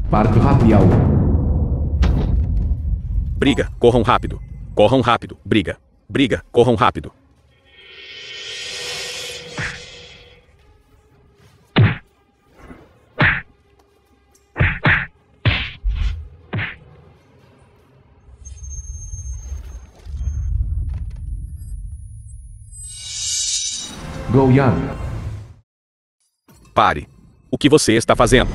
Parque Rapial. Briga, corram rápido. Corram rápido, briga. Briga, corram rápido. Go Young. Pare. O que você está fazendo?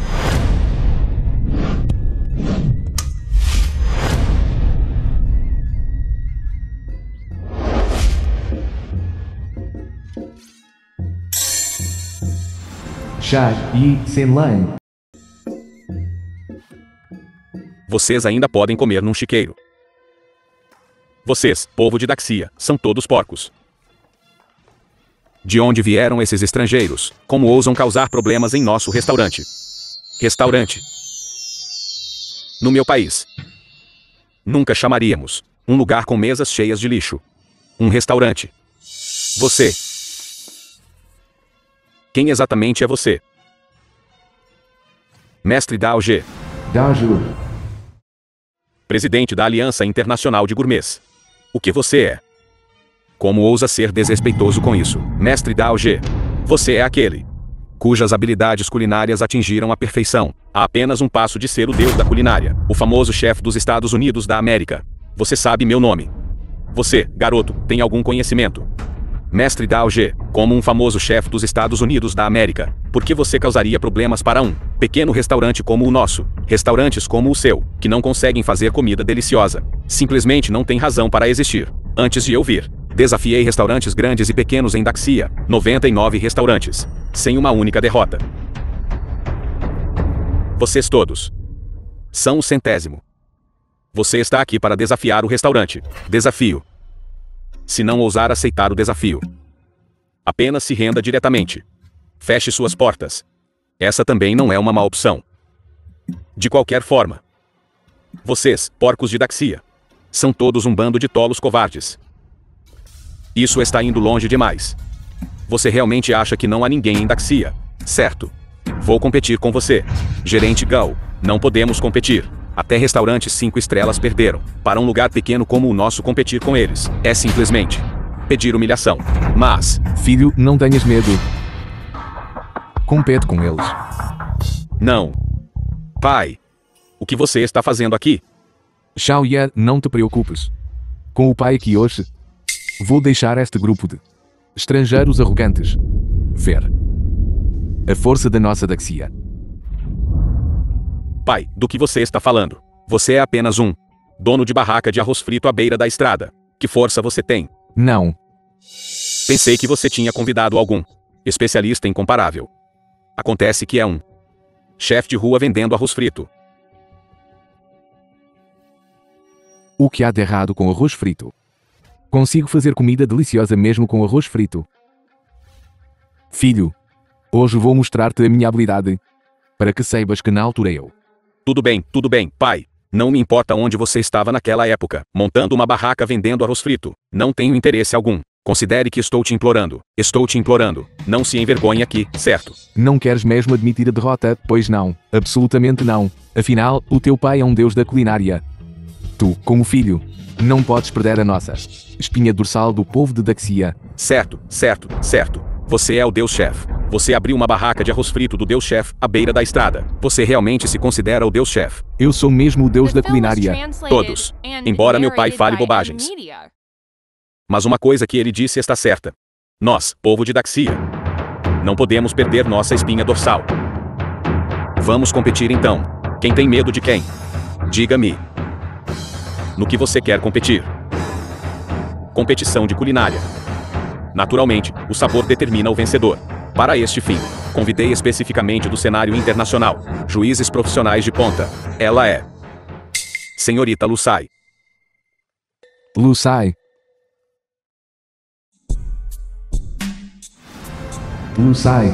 Shad Yi Senlan. Vocês ainda podem comer num chiqueiro. Vocês, povo de Daxia, são todos porcos. De onde vieram esses estrangeiros? Como ousam causar problemas em nosso restaurante? Restaurante. No meu país. Nunca chamaríamos um lugar com mesas cheias de lixo. Um restaurante. Você. Quem exatamente é você? Mestre Dao Ge. Daju. Presidente da Aliança Internacional de Gourmets. O que você é? Como ousa ser desrespeitoso com isso? Mestre Dao Ge. Você é aquele cujas habilidades culinárias atingiram a perfeição. Há apenas um passo de ser o deus da culinária. O famoso chefe dos Estados Unidos da América. Você sabe meu nome. Você, garoto, tem algum conhecimento? Mestre Dao Ge, como um famoso chefe dos Estados Unidos da América, por que você causaria problemas para um pequeno restaurante como o nosso? Restaurantes como o seu, que não conseguem fazer comida deliciosa, simplesmente não têm razão para existir. Antes de eu vir, desafiei restaurantes grandes e pequenos em Daxia, 99 restaurantes, sem uma única derrota. Vocês todos são o centésimo. Você está aqui para desafiar o restaurante. Desafio. Se não ousar aceitar o desafio, apenas se renda diretamente. Feche suas portas. Essa também não é uma má opção. De qualquer forma, vocês, porcos de Daxia, são todos um bando de tolos covardes. Isso está indo longe demais. Você realmente acha que não há ninguém em Daxia, certo? Vou competir com você. Gerente Gao, não podemos competir. Até restaurantes 5 estrelas perderam. Para um lugar pequeno como o nosso competir com eles é simplesmente pedir humilhação. Mas, Filho, não tenhas medo. Compete com eles. não. Pai, o que você está fazendo aqui? Xiao Ye, não te preocupes. Com o pai aqui hoje, vou deixar este grupo de estrangeiros arrogantes ver a força da nossa Daxia. Pai, do que você está falando? Você é apenas um dono de barraca de arroz frito à beira da estrada. Que força você tem? Não. Pensei que você tinha convidado algum especialista incomparável. Acontece que é um chefe de rua vendendo arroz frito. O que há de errado com arroz frito? Consigo fazer comida deliciosa mesmo com arroz frito. Filho, hoje vou mostrar-te a minha habilidade, para que saibas que na altura eu. Tudo bem, pai. Não me importa onde você estava naquela época, montando uma barraca vendendo arroz frito. Não tenho interesse algum. Considere que estou te implorando. Estou te implorando. Não se envergonhe aqui, certo? Não queres mesmo admitir a derrota? Pois não. Absolutamente não. Afinal, o teu pai é um deus da culinária. Tu, como filho, não podes perder a nossa espinha dorsal do povo de Daxia. Certo. Você é o deus-chefe. Você abriu uma barraca de arroz frito do deus-chefe à beira da estrada. Você realmente se considera o deus-chefe? Eu sou mesmo o deus da culinária. Todos. Embora meu pai fale bobagens. Mas uma coisa que ele disse está certa. Nós, povo de Daxia, não podemos perder nossa espinha dorsal. Vamos competir então. Quem tem medo de quem? Diga-me. No que você quer competir? Competição de culinária. Naturalmente, o sabor determina o vencedor. Para este fim, convidei especificamente do cenário internacional juízes profissionais de ponta. Ela é Senhorita Lu Sai. Lu Sai. Lu Sai.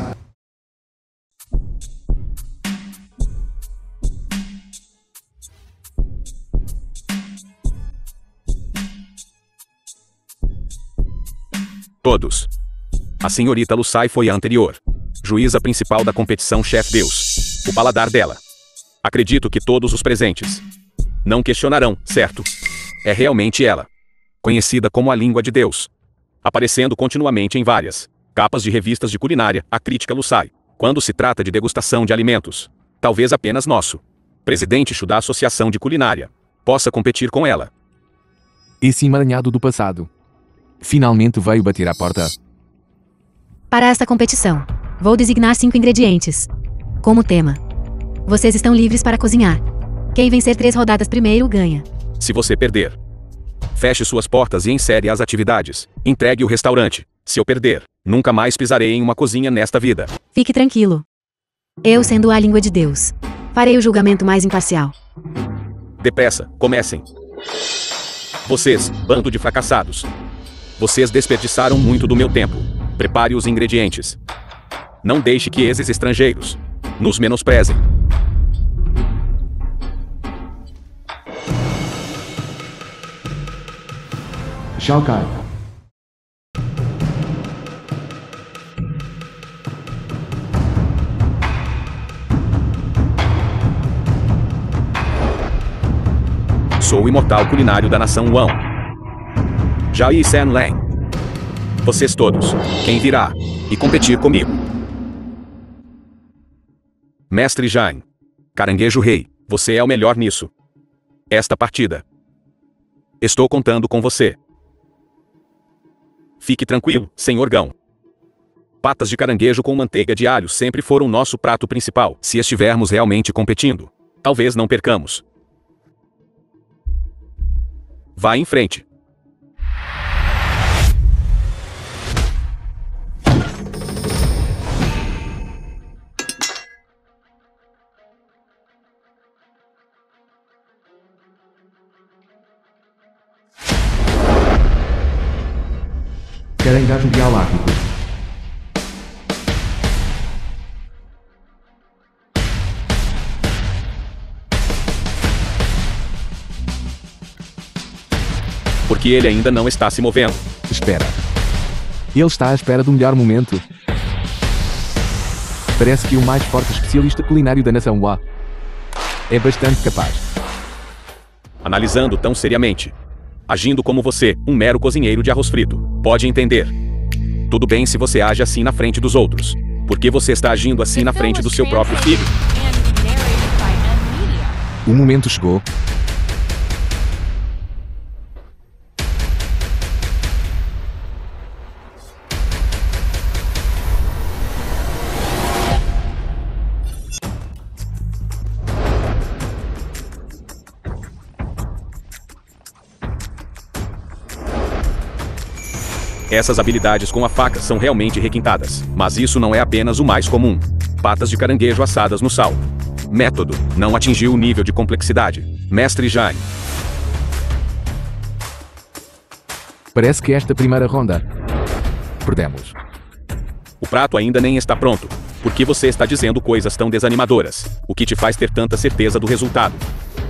Todos. A senhorita Lu Sai foi a anterior juíza principal da competição Chef Deus. O paladar dela Acredito que todos os presentes não questionarão, certo? É realmente ela. Conhecida como a língua de Deus. Aparecendo continuamente em várias capas de revistas de culinária, a crítica lo sai. Quando se trata de degustação de alimentos, talvez apenas nosso presidente da Associação de Culinária possa competir com ela. Esse emaranhado do passado finalmente veio bater à porta. Para esta competição, vou designar 5 ingredientes. Como tema, vocês estão livres para cozinhar. Quem vencer 3 rodadas primeiro ganha. Se você perder, feche suas portas e insere as atividades. Entregue o restaurante. Se eu perder, nunca mais pisarei em uma cozinha nesta vida. Fique tranquilo. Eu, sendo a língua de Deus, farei o julgamento mais imparcial. Depressa, comecem. Vocês, bando de fracassados. Vocês desperdiçaram muito do meu tempo. Prepare os ingredientes. Não deixe que esses estrangeiros nos menosprezem. Shao Kahn. Sou o imortal culinário da nação Wang. Zhao Yi Sen Lang. Vocês todos, quem virá e competir comigo? Mestre Jain. Caranguejo Rei, você é o melhor nisso. Esta partida. Estou contando com você. Fique tranquilo, senhor Gão. Patas de caranguejo com manteiga de alho sempre foram nosso prato principal. Se estivermos realmente competindo, talvez não percamos. Vá em frente. Caranguejo galáctico. Porque ele ainda não está se movendo. Espera. Ele está à espera do melhor momento. Parece que o mais forte especialista culinário da nação Wa é bastante capaz. Analisando tão seriamente. Agindo como você, um mero cozinheiro de arroz frito. Pode entender. Tudo bem se você age assim na frente dos outros. Por que você está agindo assim na frente do seu próprio filho? O momento chegou. Essas habilidades com a faca são realmente requintadas, mas isso não é apenas o mais comum. Patas de caranguejo assadas no sal. Método não atingiu o nível de complexidade. Mestre Jain. Parece que esta primeira ronda perdemos. O prato ainda nem está pronto. Por que você está dizendo coisas tão desanimadoras? O que te faz ter tanta certeza do resultado?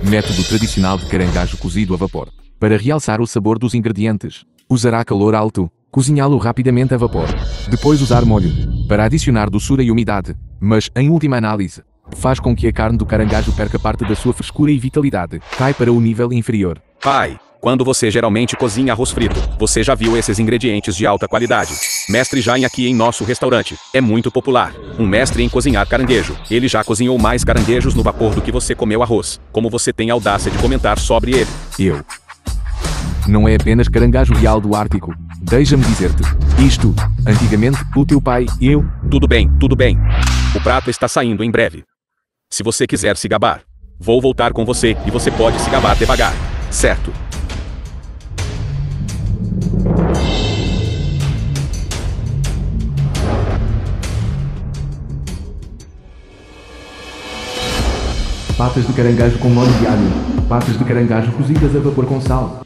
Método tradicional de caranguejo cozido a vapor. Para realçar o sabor dos ingredientes, usará calor alto. Cozinhá-lo rapidamente a vapor. Depois usar molho, para adicionar doçura e umidade. Mas, em última análise, faz com que a carne do caranguejo perca parte da sua frescura e vitalidade. Cai para o nível inferior. Pai, quando você geralmente cozinha arroz frito, você já viu esses ingredientes de alta qualidade. Mestre Jain aqui em nosso restaurante. É muito popular. Um mestre em cozinhar caranguejo. Ele já cozinhou mais caranguejos no vapor do que você comeu arroz. Como você tem a audácia de comentar sobre ele? Eu. Não é apenas caranguejo real do Ártico. Deixa-me dizer-te. Isto, antigamente, o teu pai e eu... Tudo bem, tudo bem. O prato está saindo em breve. Se você quiser se gabar, vou voltar com você e você pode se gabar devagar. Certo? Patas de caranguejo com molho de alho. Patas de caranguejo cozidas a vapor com sal.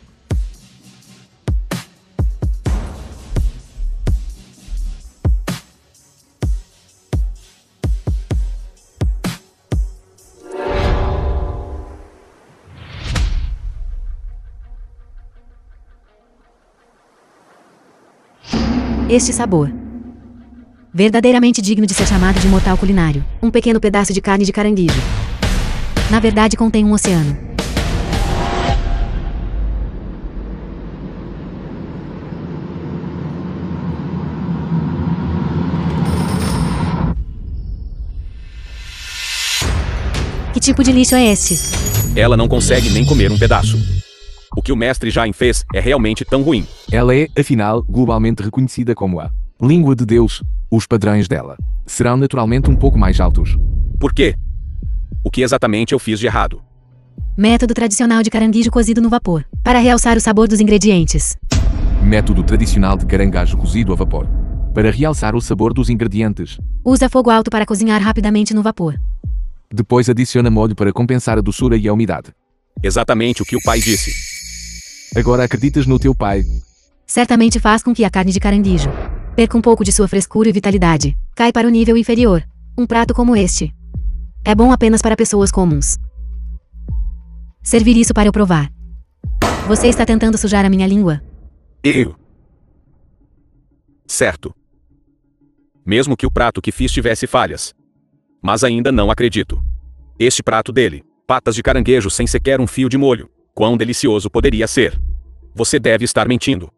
Este sabor, verdadeiramente digno de ser chamado de mortal culinário. Um pequeno pedaço de carne de caranguejo. Na verdade, contém um oceano. Que tipo de lixo é este? Ela não consegue nem comer um pedaço. O que o mestre Jain fez é realmente tão ruim. Ela é, afinal, globalmente reconhecida como a língua de Deus. Os padrões dela serão naturalmente um pouco mais altos. Por quê? O que exatamente eu fiz de errado? Método tradicional de caranguejo cozido no vapor, para realçar o sabor dos ingredientes. Método tradicional de caranguejo cozido a vapor, para realçar o sabor dos ingredientes. Usa fogo alto para cozinhar rapidamente no vapor. Depois adiciona molho para compensar a doçura e a umidade. Exatamente o que o pai disse. Agora acreditas no teu pai? Certamente faz com que a carne de caranguejo perca um pouco de sua frescura e vitalidade. Cai para o nível inferior. Um prato como este é bom apenas para pessoas comuns. Servir isso para eu provar. Você está tentando sujar a minha língua? Eu. Certo. Mesmo que o prato que fiz tivesse falhas. Mas ainda não acredito. Este prato dele, patas de caranguejo sem sequer um fio de molho. Quão delicioso poderia ser? Você deve estar mentindo.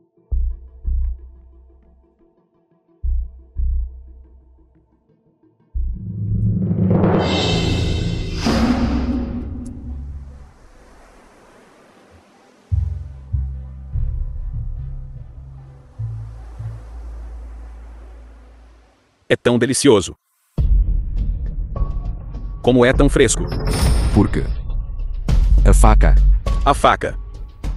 É tão delicioso. Como é tão fresco? Porque a faca. A faca.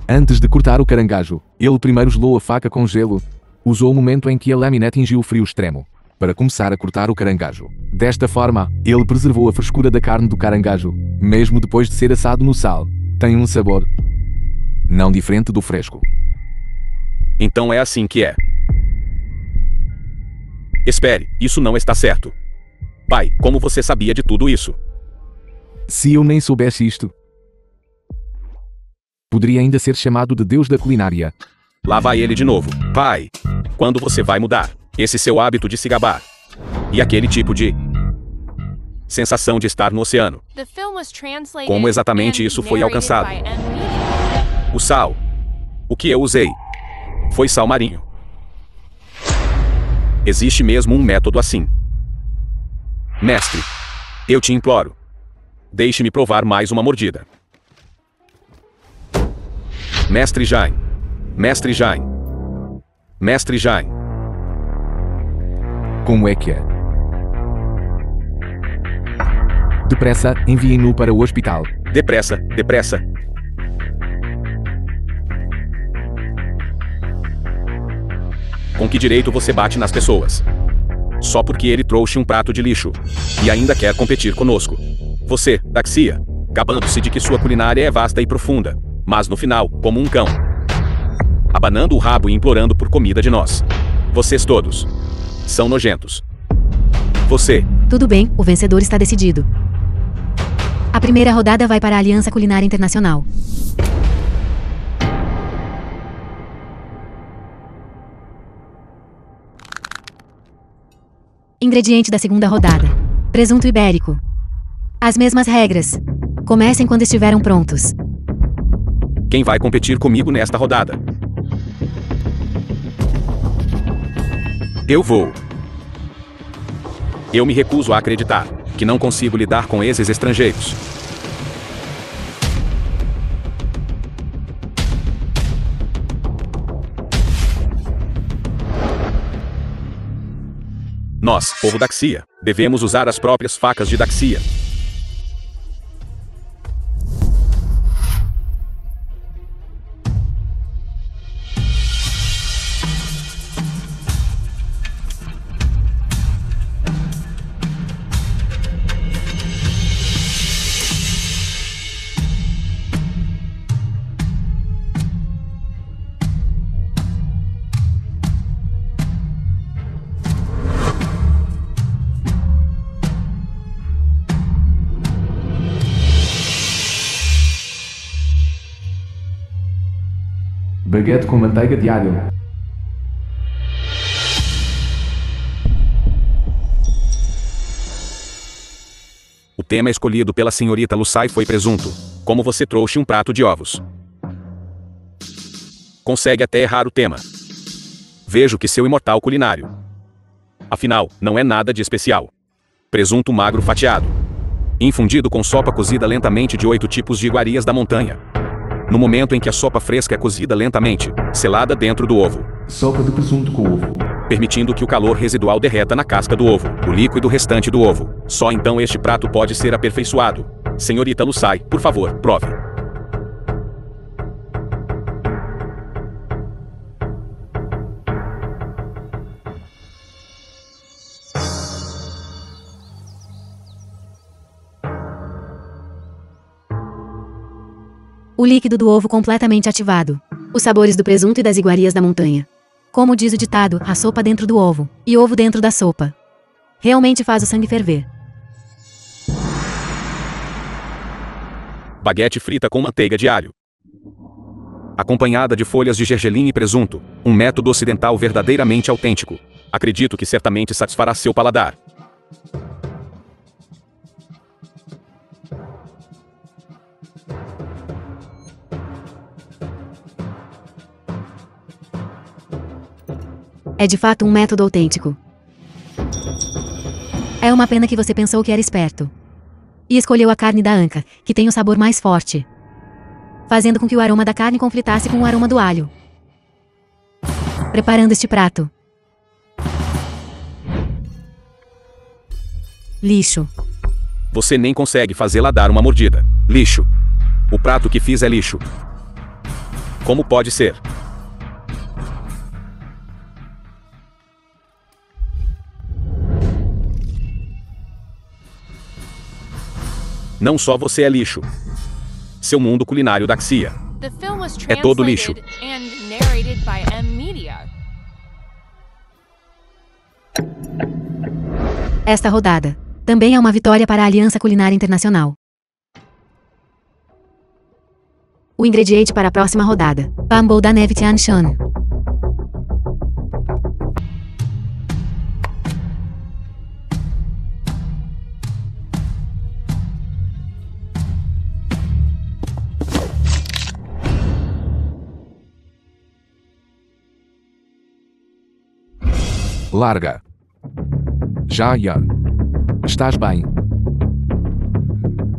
Antes de cortar o caranguejo, ele primeiro gelou a faca com gelo. Usou o momento em que a lâmina atingiu o frio extremo para começar a cortar o caranguejo. Desta forma, ele preservou a frescura da carne do caranguejo, mesmo depois de ser assado no sal. Tem um sabor não diferente do fresco. Então é assim que é. Espere, isso não está certo. Pai, como você sabia de tudo isso? Se eu nem soubesse isto, poderia ainda ser chamado de Deus da culinária. Lá vai ele de novo. Pai, quando você vai mudar esse seu hábito de se gabar? E aquele tipo de sensação de estar no oceano? Como exatamente isso foi alcançado? O sal. O que eu usei foi sal marinho. Existe mesmo um método assim. Mestre, eu te imploro. Deixe-me provar mais uma mordida. Mestre Jain. Mestre Jain. Mestre Jain. Como é que é? Depressa, enviem-no para o hospital. Depressa, depressa. Com que direito você bate nas pessoas? Só porque ele trouxe um prato de lixo. E ainda quer competir conosco. Você, Daxia, gabando-se de que sua culinária é vasta e profunda. Mas no final, como um cão. Abanando o rabo e implorando por comida de nós. Vocês todos são nojentos. Você. Tudo bem, o vencedor está decidido. A primeira rodada vai para a Aliança Culinária Internacional. Ingrediente da segunda rodada: presunto ibérico. As mesmas regras. Comecem quando estiveram prontos. Quem vai competir comigo nesta rodada? Eu vou. Eu me recuso a acreditar que não consigo lidar com esses estrangeiros. Nós, povo Daxia, devemos usar as próprias facas de Daxia. Baguete com manteiga de alho. O tema escolhido pela senhorita Lucai foi presunto. Como você trouxe um prato de ovos? Consegue até errar o tema. Vejo que seu imortal culinário. Afinal, não é nada de especial. Presunto magro fatiado, infundido com sopa cozida lentamente de 8 tipos de iguarias da montanha. No momento em que a sopa fresca é cozida lentamente, selada dentro do ovo, Sopa de presunto com ovo. permitindo que o calor residual derreta na casca do ovo, o líquido restante do ovo. Só então este prato pode ser aperfeiçoado. Senhorita Lucai, por favor, prove. O líquido do ovo completamente ativado. Os sabores do presunto e das iguarias da montanha. Como diz o ditado, a sopa dentro do ovo, e ovo dentro da sopa. Realmente faz o sangue ferver. Baguete frita com manteiga de alho, acompanhada de folhas de gergelim e presunto, um método ocidental verdadeiramente autêntico. Acredito que certamente satisfará seu paladar. É de fato um método autêntico. É uma pena que você pensou que era esperto. E escolheu a carne da anca, que tem o sabor mais forte, fazendo com que o aroma da carne conflitasse com o aroma do alho. Preparando este prato. Lixo. Você nem consegue fazê-la dar uma mordida. Lixo. O prato que fiz é lixo. Como pode ser? Não só você é lixo. Seu mundo culinário Daxia É todo lixo. Esta rodada também é uma vitória para a Aliança Culinária Internacional. O ingrediente para a próxima rodada: Bamboo da neve Tian Shan. Larga. Zhao Yan. Estás bem?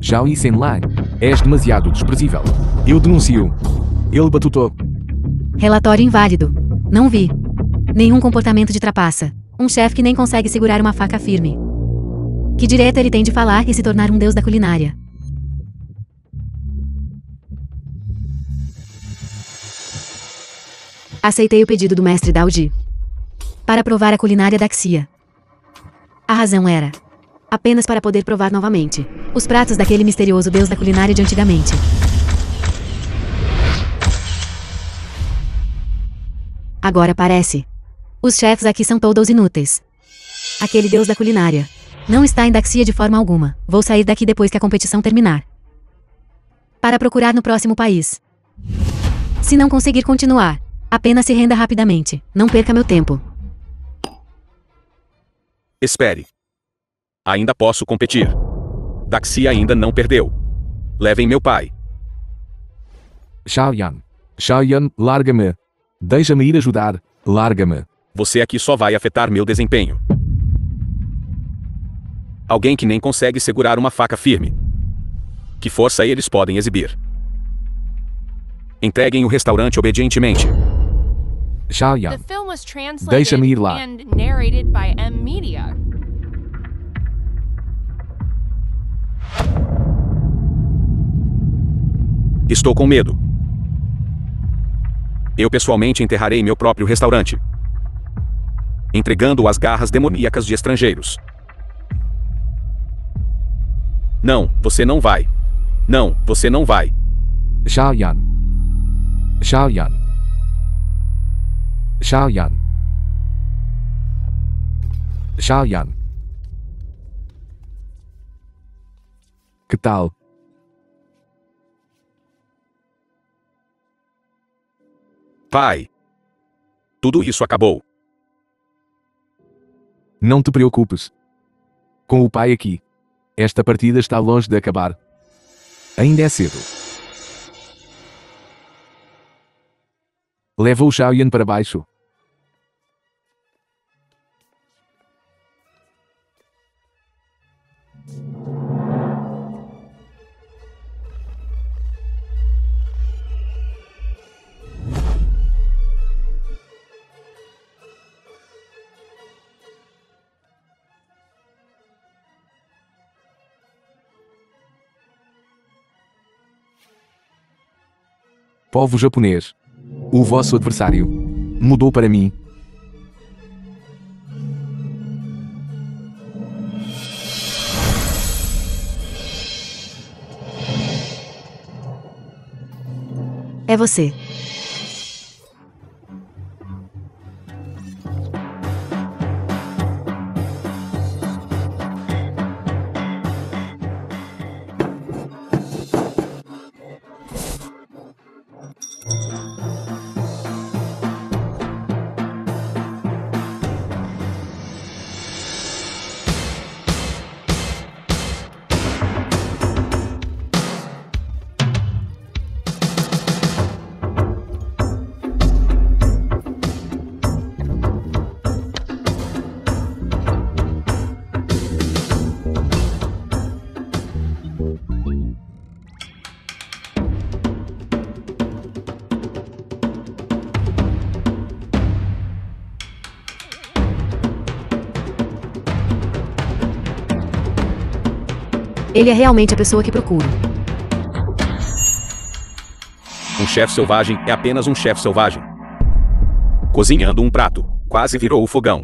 Zhao Yishenlai. És demasiado desprezível. Eu denuncio. Ele batutou. Relatório inválido. Não vi nenhum comportamento de trapaça. Um chefe que nem consegue segurar uma faca firme. Que direito ele tem de falar e se tornar um deus da culinária? Aceitei o pedido do mestre Daoji para provar a culinária Daxia. A razão era apenas para poder provar novamente os pratos daquele misterioso deus da culinária de antigamente. Agora parece. Os chefes aqui são todos inúteis. Aquele deus da culinária não está em Daxia de forma alguma. Vou sair daqui depois que a competição terminar, para procurar no próximo país. Se não conseguir continuar, apenas se renda rapidamente. Não perca meu tempo. Espere. Ainda posso competir. Daxia ainda não perdeu. Levem meu pai. Zhao Yan. Zhao Yan, larga-me. Deixa-me ir ajudar. Larga-me. Você aqui só vai afetar meu desempenho. Alguém que nem consegue segurar uma faca firme. Que força eles podem exibir? Entreguem o restaurante obedientemente. Zhao Yan. Deixa-me ir lá. Estou com medo. Eu pessoalmente enterrarei meu próprio restaurante, entregando-o às garras demoníacas de estrangeiros. Não, você não vai. Não, você não vai. Zhao Yan. Zhao Yan. Zhao Yan. Zhao Yan. Que tal? Pai. Tudo isso acabou. Não te preocupes. Com o pai aqui, Esta partida está longe de acabar. Ainda é cedo. Leva o Xiaoyan para baixo. Povo japonês. O vosso adversário mudou para mim. É você. Ele é realmente a pessoa que procuro. Um chefe selvagem é apenas um chefe selvagem. Cozinhando um prato, quase virou o fogão.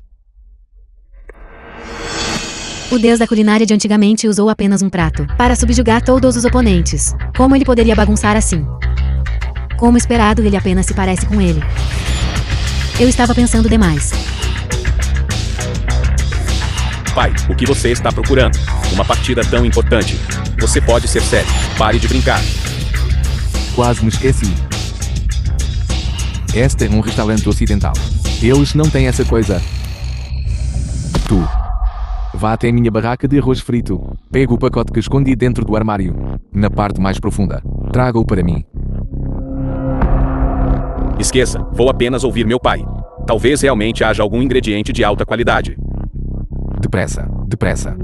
O deus da culinária de antigamente usou apenas um prato para subjugar todos os oponentes. Como ele poderia bagunçar assim? Como esperado, ele apenas se parece com ele. Eu estava pensando demais. Pai, o que você está procurando? Uma partida tão importante. Você pode ser sério. Pare de brincar. Quase me esqueci. Este é um restaurante ocidental. Eles não têm essa coisa. Tu. Vá até a minha barraca de arroz frito. Pega o pacote que escondi dentro do armário. Na parte mais profunda. Traga-o para mim. Esqueça, vou apenas ouvir meu pai. Talvez realmente haja algum ingrediente de alta qualidade. Depressa, depressa.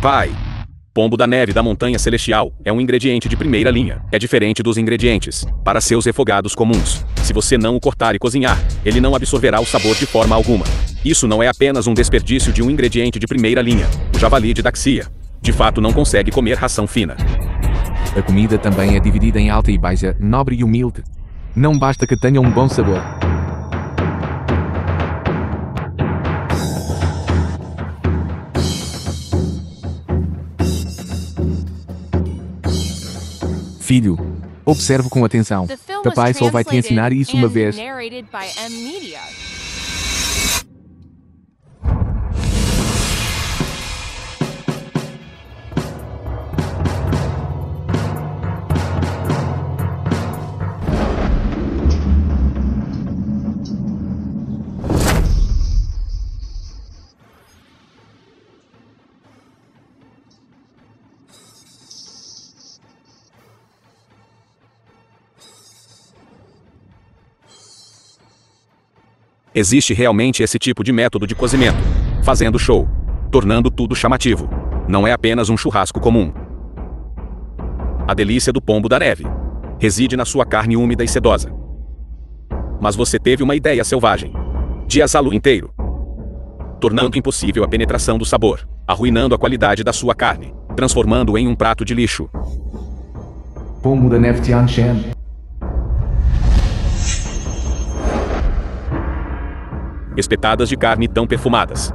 Pai. Pombo da neve da montanha celestial é um ingrediente de primeira linha. É diferente dos ingredientes para seus refogados comuns. Se você não o cortar e cozinhar, ele não absorverá o sabor de forma alguma. Isso não é apenas um desperdício de um ingrediente de primeira linha. O javali de Daxia, de fato, não consegue comer ração fina. A comida também é dividida em alta e baixa, nobre e humilde. Não basta que tenha um bom sabor. Filho, observe com atenção. Papai só vai te ensinar isso uma vez. Existe realmente esse tipo de método de cozimento, fazendo show, tornando tudo chamativo. Não é apenas um churrasco comum. A delícia do pombo da neve reside na sua carne úmida e sedosa. Mas você teve uma ideia selvagem de assá-lo inteiro, tornando impossível a penetração do sabor, arruinando a qualidade da sua carne, transformando-o em um prato de lixo. Pombo da neve Tianshan. Espetadas de carne tão perfumadas.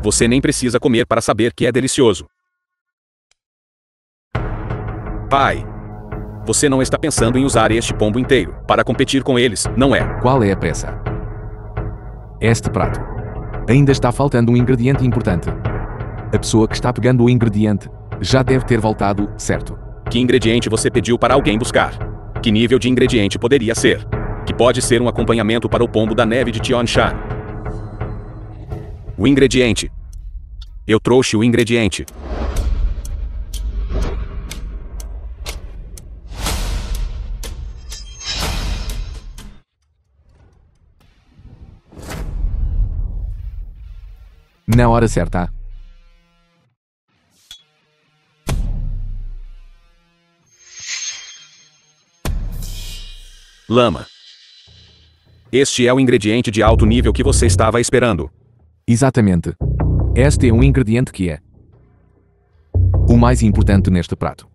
Você nem precisa comer para saber que é delicioso. Pai, você não está pensando em usar este pombo inteiro para competir com eles, não é? Qual é a pressa? Este prato Ainda está faltando um ingrediente importante. A pessoa que está pegando o ingrediente já deve ter voltado, certo? Que ingrediente você pediu para alguém buscar? Que nível de ingrediente poderia ser? Que pode ser um acompanhamento para o pombo da neve de Tianshan. O ingrediente. Eu trouxe o ingrediente. Na hora certa. Lama. Este é o ingrediente de alto nível que você estava esperando. Exatamente. Este é um ingrediente que é o mais importante neste prato.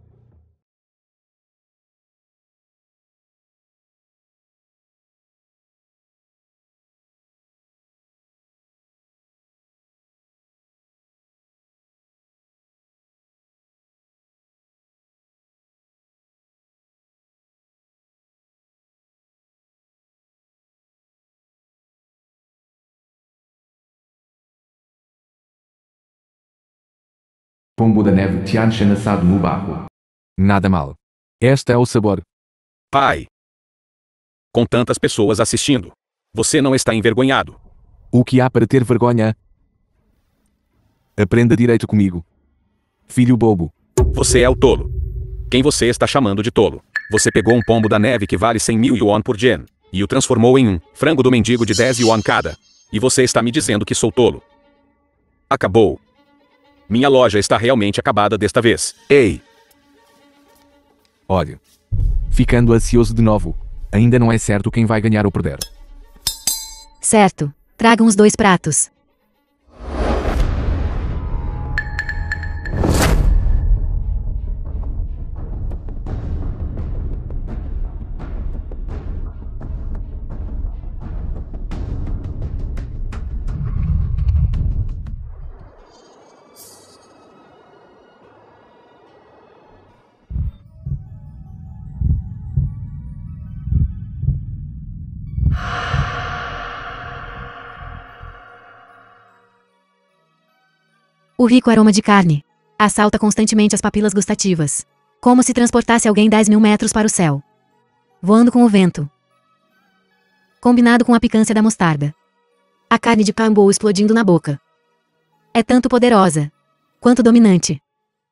Pombo da neve Tianshan assado no barro. Nada mal. Este é o sabor. Pai. Com tantas pessoas assistindo, você não está envergonhado. O que há para ter vergonha? Aprenda direito comigo. Filho bobo. Você é o tolo. Quem você está chamando de tolo? Você pegou um pombo da neve que vale 100.000 yuan por gen e o transformou em um frango do mendigo de 10 yuan cada. E você está me dizendo que sou tolo. Acabou. Minha loja está realmente acabada desta vez. Ei! Olha. Ficando ansioso de novo. Ainda não é certo quem vai ganhar ou perder. Certo. Tragam os 2 pratos. O rico aroma de carne assalta constantemente as papilas gustativas, como se transportasse alguém 10.000 metros para o céu, voando com o vento. Combinado com a picância da mostarda, a carne de pombo explodindo na boca. É tanto poderosa quanto dominante.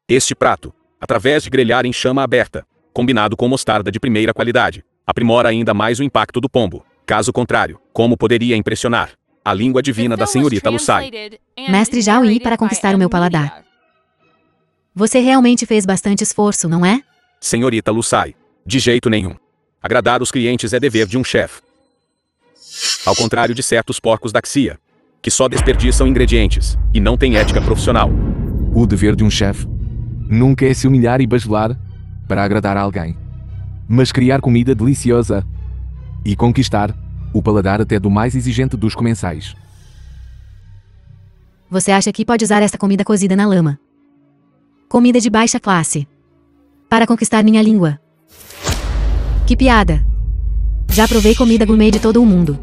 Este prato, através de grelhar em chama aberta, combinado com mostarda de primeira qualidade, aprimora ainda mais o impacto do pombo. Caso contrário, como poderia impressionar a língua divina da senhorita Lucai? Mestre Zhao Yi para conquistar o meu paladar. Você realmente fez bastante esforço, não é? Senhorita Lucai, de jeito nenhum. Agradar os clientes é dever de um chefe. Ao contrário de certos porcos da Xia, que só desperdiçam ingredientes e não têm ética profissional. O dever de um chefe nunca é se humilhar e bajular para agradar a alguém, mas criar comida deliciosa e conquistar o paladar até do mais exigente dos comensais. Você acha que pode usar esta comida cozida na lama? Comida de baixa classe. Para conquistar minha língua. Que piada. Já provei comida gourmet de todo o mundo.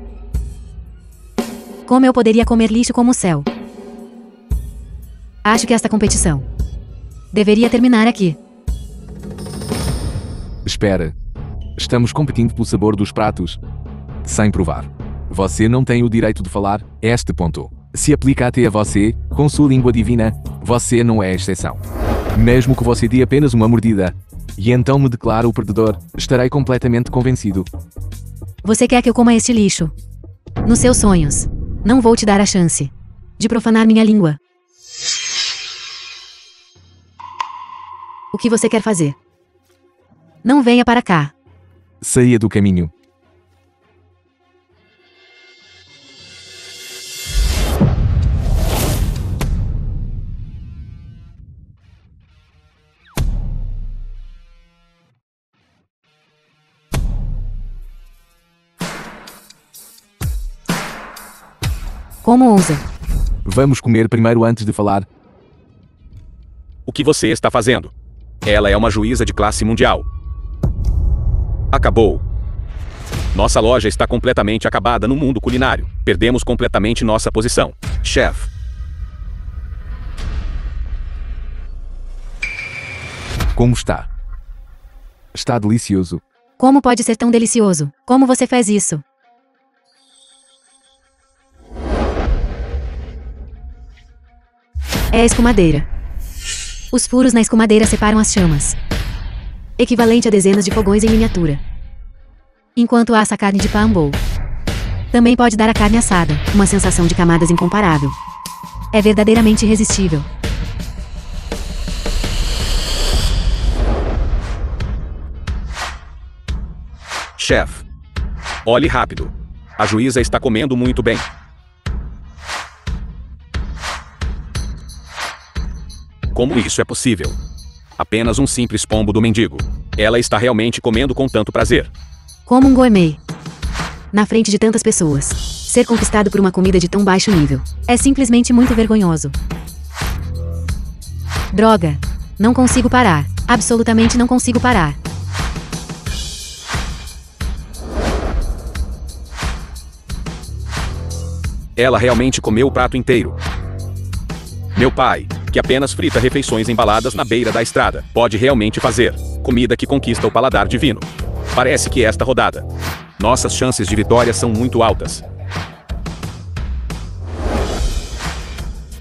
Como eu poderia comer lixo como o céu? Acho que esta competição deveria terminar aqui. Espera. Estamos competindo pelo sabor dos pratos, sem provar. Você não tem o direito de falar este ponto. Se aplica até a você, com sua língua divina, você não é exceção. Mesmo que você dê apenas uma mordida, e então me declare o perdedor, estarei completamente convencido. Você quer que eu coma este lixo? Nos seus sonhos. Não vou te dar a chance de profanar minha língua. O que você quer fazer? Não venha para cá. Saia do caminho. Como ousa? Vamos comer primeiro antes de falar. O que você está fazendo? Ela é uma juíza de classe mundial. Acabou. Nossa loja está completamente acabada no mundo culinário. Perdemos completamente nossa posição. Chefe. Como está? Está delicioso. Como pode ser tão delicioso? Como você faz isso? É a escumadeira. Os furos na escumadeira separam as chamas, equivalente a dezenas de fogões em miniatura. Enquanto assa a carne de pambou, também pode dar a carne assada, uma sensação de camadas incomparável. É verdadeiramente irresistível. Chefe. Olhe rápido. A juíza está comendo muito bem. Como isso é possível? Apenas um simples pombo do mendigo. Ela está realmente comendo com tanto prazer. Como um gourmet. Na frente de tantas pessoas. Ser conquistado por uma comida de tão baixo nível. É simplesmente muito vergonhoso. Droga. Não consigo parar. Absolutamente não consigo parar. Ela realmente comeu o prato inteiro. Meu pai, que apenas frita refeições embaladas na beira da estrada, pode realmente fazer comida que conquista o paladar divino. Parece que esta rodada, nossas chances de vitória são muito altas.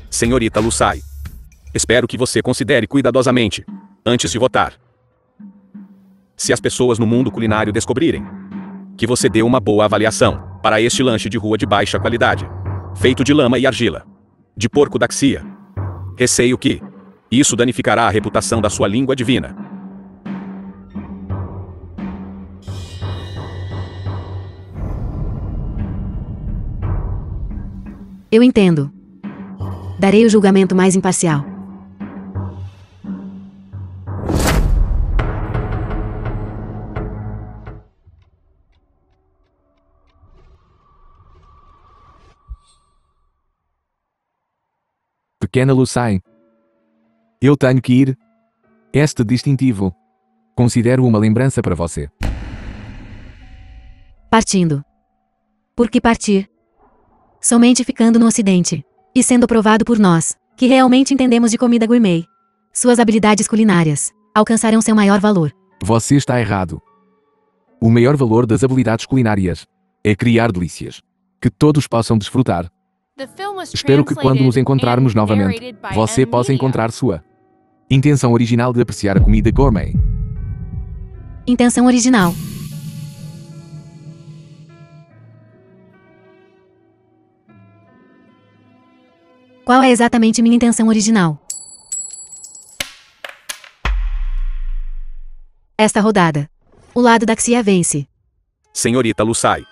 Senhorita Lucai, espero que você considere cuidadosamente antes de votar. Se as pessoas no mundo culinário descobrirem que você deu uma boa avaliação para este lanche de rua de baixa qualidade, feito de lama e argila, de porco daxia, receio que isso danificará a reputação da sua língua divina. Eu entendo. Darei o julgamento mais imparcial. Pequena Lucai. Eu tenho que ir. Este distintivo. Considero uma lembrança para você. Partindo. Por que partir? Somente ficando no Ocidente. E sendo provado por nós, que realmente entendemos de comida gourmet. Suas habilidades culinárias alcançarão seu maior valor. Você está errado. O maior valor das habilidades culinárias é criar delícias que todos possam desfrutar. Espero que quando nos encontrarmos novamente, você possa encontrar sua intenção original de apreciar a comida gourmet. Intenção original. Qual é exatamente minha intenção original? Esta rodada, o lado da Xia vence. Senhorita Lucai,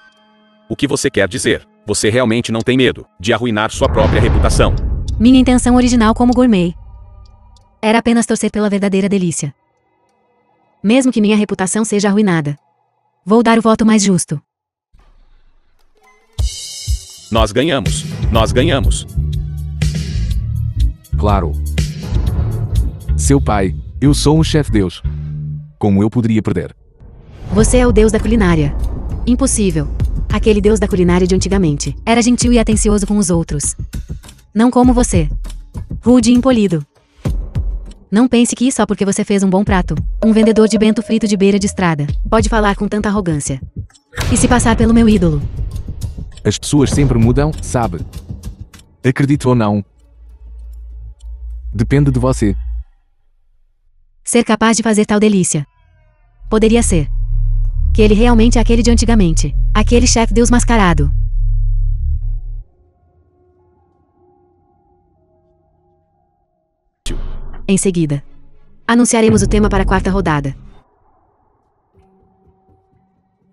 o que você quer dizer? Você realmente não tem medo de arruinar sua própria reputação? Minha intenção original como gourmet era apenas torcer pela verdadeira delícia. Mesmo que minha reputação seja arruinada, vou dar o voto mais justo. Nós ganhamos. Nós ganhamos. Claro. Seu pai, eu sou um chefe Deus. Como eu poderia perder? Você é o deus da culinária. Impossível. Aquele deus da culinária de antigamente era gentil e atencioso com os outros. Não como você. Rude e impolido. Não pense que só porque você fez um bom prato, um vendedor de bento frito de beira de estrada, pode falar com tanta arrogância. E se passar pelo meu ídolo. As pessoas sempre mudam, sabe? Acredito ou não. Depende de você. Ser capaz de fazer tal delícia. Poderia ser que ele realmente é aquele de antigamente. Aquele chefe Deus mascarado. Em seguida, anunciaremos o tema para a quarta rodada.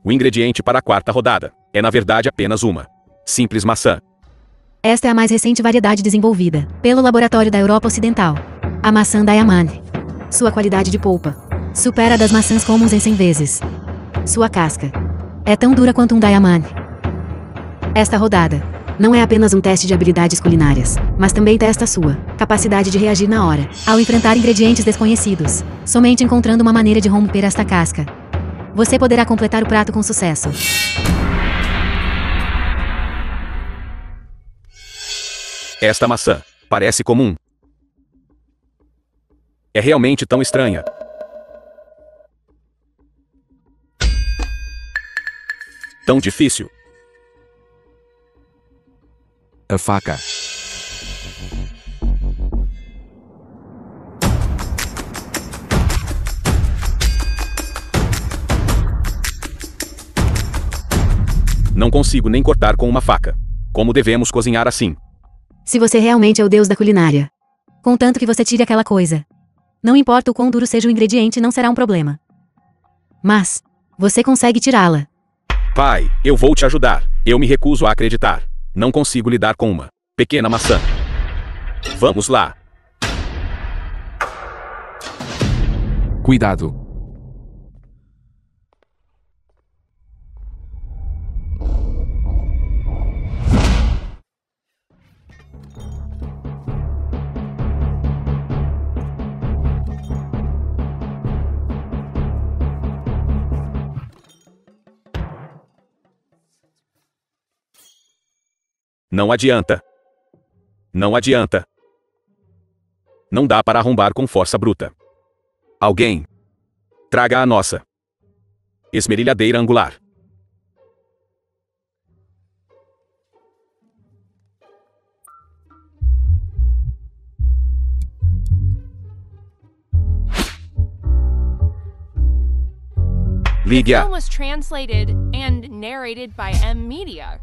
O ingrediente para a quarta rodada é na verdade apenas uma simples maçã. Esta é a mais recente variedade desenvolvida pelo laboratório da Europa Ocidental. A maçã Diamante. Sua qualidade de polpa supera a das maçãs comuns em 100 vezes. Sua casca é tão dura quanto um diamante. Esta rodada não é apenas um teste de habilidades culinárias, mas também testa sua capacidade de reagir na hora, ao enfrentar ingredientes desconhecidos. Somente encontrando uma maneira de romper esta casca, você poderá completar o prato com sucesso. Esta maçã parece comum. É realmente tão estranha. Tão difícil. A faca. Não consigo nem cortar com uma faca. Como devemos cozinhar assim? Se você realmente é o deus da culinária. Contanto que você tire aquela coisa. Não importa o quão duro seja o ingrediente, não será um problema. Mas, você consegue tirá-la. Pai, eu vou te ajudar. Eu me recuso a acreditar. Não consigo lidar com uma pequena maçã. Vamos lá. Cuidado. Não adianta. Não adianta. Não dá para arrombar com força bruta. Alguém. Traga a nossa esmerilhadeira angular. Ligue a. Film was translated and narrated by M Media.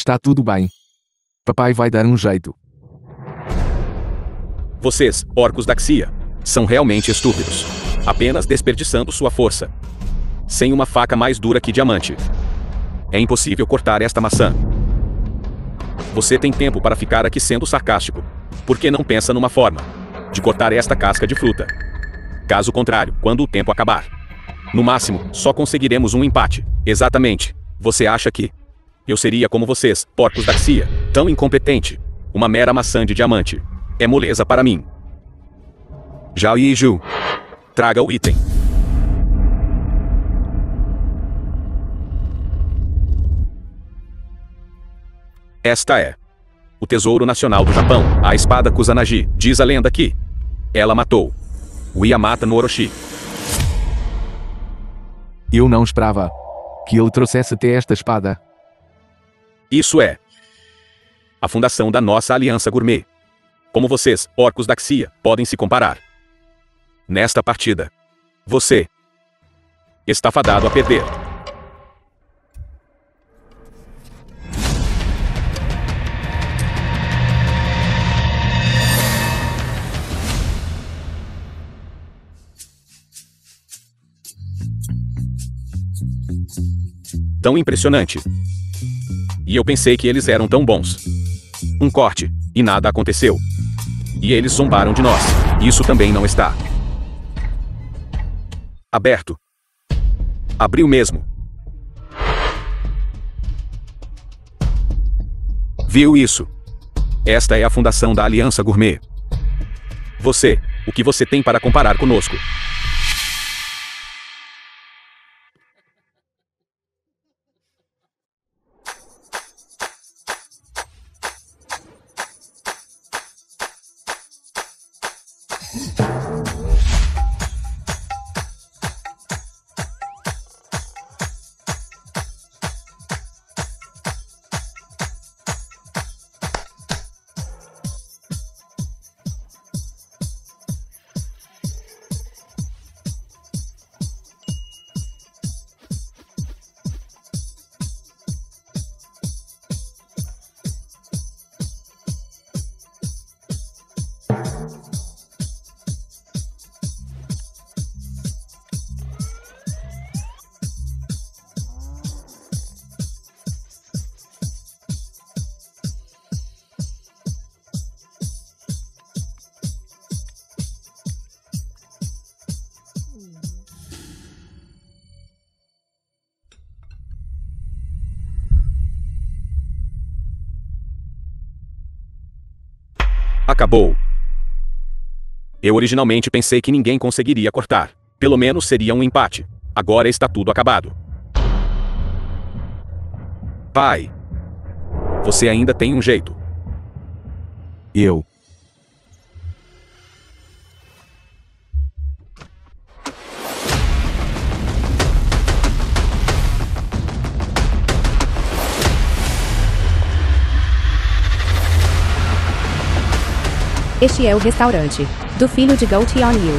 Está tudo bem. Papai vai dar um jeito. Vocês, orcos da Xia, são realmente estúpidos. Apenas desperdiçando sua força. Sem uma faca mais dura que diamante. É impossível cortar esta maçã. Você tem tempo para ficar aqui sendo sarcástico. Por que não pensa numa forma de cortar esta casca de fruta? Caso contrário, quando o tempo acabar, no máximo, só conseguiremos um empate. Exatamente. Você acha que eu seria como vocês, porcos da Xia, tão incompetente? Uma mera maçã de diamante é moleza para mim. Zhao Yiju, traga o item. Esta é o tesouro nacional do Japão, a espada Kusanagi. Diz a lenda que ela matou o Yamata no Orochi. Eu não esperava que ele trouxesse até esta espada. Isso é a fundação da nossa aliança gourmet. Como vocês, orcos da Xia, podem se comparar? Nesta partida, você está fadado a perder. Tão impressionante. E eu pensei que eles eram tão bons. Um corte, e nada aconteceu. E eles zombaram de nós. Isso também não está aberto. Abriu mesmo. Viu isso? Esta é a fundação da Aliança Gourmet. Você, o que você tem para comparar conosco? Acabou. Eu originalmente pensei que ninguém conseguiria cortar. Pelo menos seria um empate. Agora está tudo acabado. Pai. Você ainda tem um jeito. Eu. Este é o restaurante do filho de Goat on You.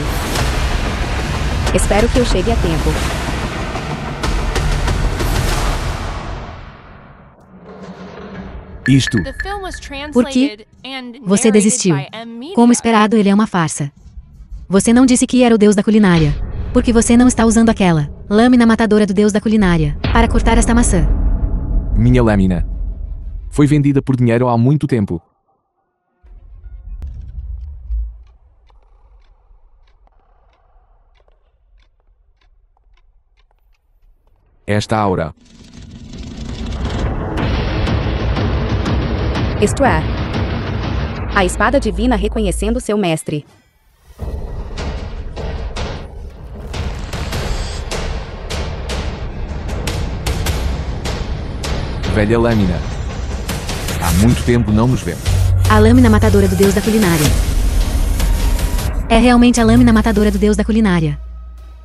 Espero que eu chegue a tempo. Isto. The film was Por que translated and você narrated desistiu? by M. Media. Como esperado, ele é uma farsa. Você não disse que era o deus da culinária. Porque você não está usando aquela lâmina matadora do deus da culinária para cortar esta maçã. Minha lâmina. Foi vendida por dinheiro há muito tempo. Esta aura. Isto é, a espada divina reconhecendo seu mestre. Velha lâmina. Há muito tempo não nos vemos. A lâmina matadora do deus da culinária. É realmente a lâmina matadora do deus da culinária.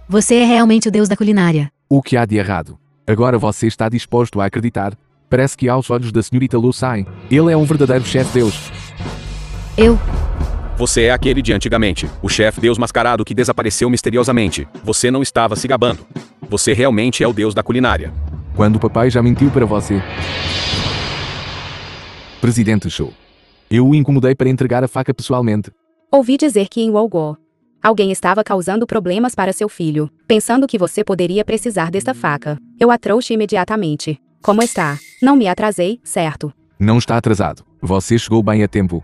Você é realmente o deus da culinária. O que há de errado? Agora você está disposto a acreditar? Parece que aos olhos da senhorita Lucine, ele é um verdadeiro chefe-deus. Eu. Você é aquele de antigamente, o chefe deus mascarado que desapareceu misteriosamente. Você não estava se gabando. Você realmente é o deus da culinária. Quando o papai já mentiu para você. Presidente Show. Eu o incomodei para entregar a faca pessoalmente. Ouvi dizer que em Wolgor, alguém estava causando problemas para seu filho, pensando que você poderia precisar desta faca. Eu a trouxe imediatamente. Como está? Não me atrasei, certo? Não está atrasado. Você chegou bem a tempo.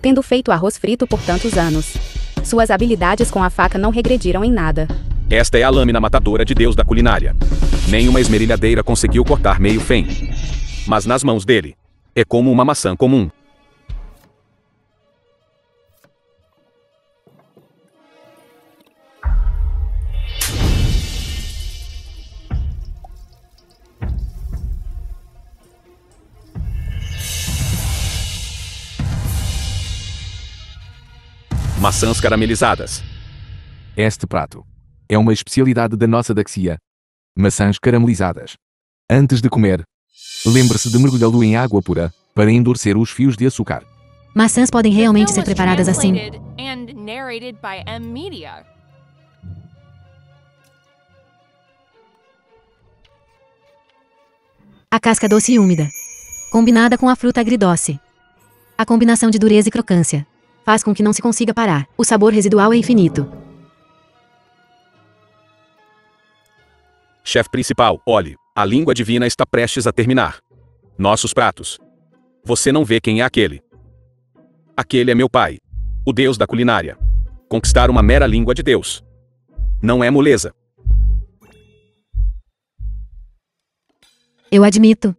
Tendo feito arroz frito por tantos anos, suas habilidades com a faca não regrediram em nada. Esta é a lâmina matadora de deus da culinária. Nenhuma esmerilhadeira conseguiu cortar meio fém. Mas nas mãos dele, é como uma maçã comum. Maçãs caramelizadas. Este prato é uma especialidade da nossa Daxia. Maçãs caramelizadas. Antes de comer, lembre-se de mergulhá-lo em água pura para endurecer os fios de açúcar. Maçãs podem The realmente film ser was preparadas assim. translated and narrated by M. Media. A casca doce e úmida, combinada com a fruta agridoce. A combinação de dureza e crocância faz com que não se consiga parar. O sabor residual é infinito. Chefe principal, olhe, a língua divina está prestes a terminar. Nossos pratos. Você não vê quem é aquele. Aquele é meu pai, o deus da culinária. Conquistar uma mera língua de Deus. Não é moleza. Eu admito.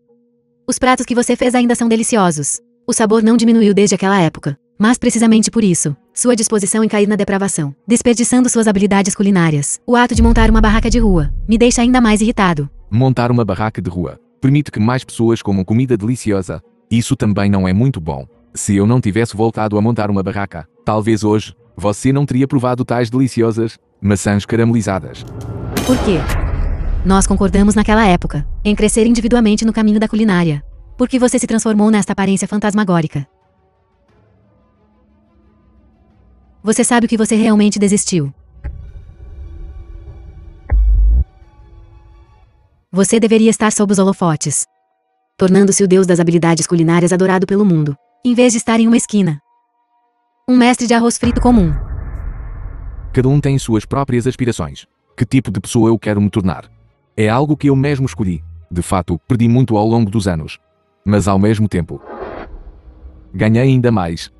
Os pratos que você fez ainda são deliciosos. O sabor não diminuiu desde aquela época. Mas precisamente por isso, sua disposição em cair na depravação, desperdiçando suas habilidades culinárias, o ato de montar uma barraca de rua, me deixa ainda mais irritado. Montar uma barraca de rua permite que mais pessoas comam comida deliciosa. Isso também não é muito bom. Se eu não tivesse voltado a montar uma barraca, talvez hoje, você não teria provado tais deliciosas maçãs caramelizadas. Por quê? Nós concordamos naquela época, em crescer individualmente no caminho da culinária. Porque você se transformou nesta aparência fantasmagórica. Você sabe o que você realmente desistiu. Você deveria estar sob os holofotes, tornando-se o deus das habilidades culinárias adorado pelo mundo, em vez de estar em uma esquina. Um mestre de arroz frito comum. Cada um tem suas próprias aspirações. Que tipo de pessoa eu quero me tornar? É algo que eu mesmo escolhi. De fato, perdi muito ao longo dos anos. Mas ao mesmo tempo, ganhei ainda mais.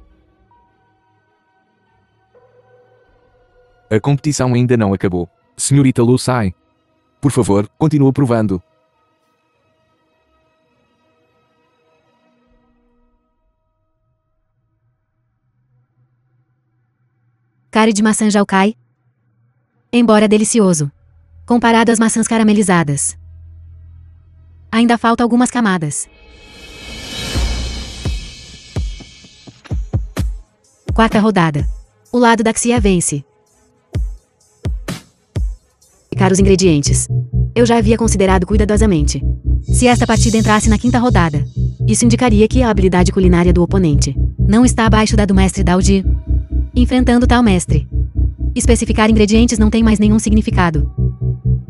A competição ainda não acabou. Senhorita Lu Sai. Por favor, continue provando. Curry de maçã Jalcai. Embora delicioso, comparado às maçãs caramelizadas, ainda falta algumas camadas. Quarta rodada. O lado da Xia vence. Caros ingredientes. Eu já havia considerado cuidadosamente. Se esta partida entrasse na quinta rodada, isso indicaria que a habilidade culinária do oponente não está abaixo da do mestre Daudi. Enfrentando tal mestre, especificar ingredientes não tem mais nenhum significado.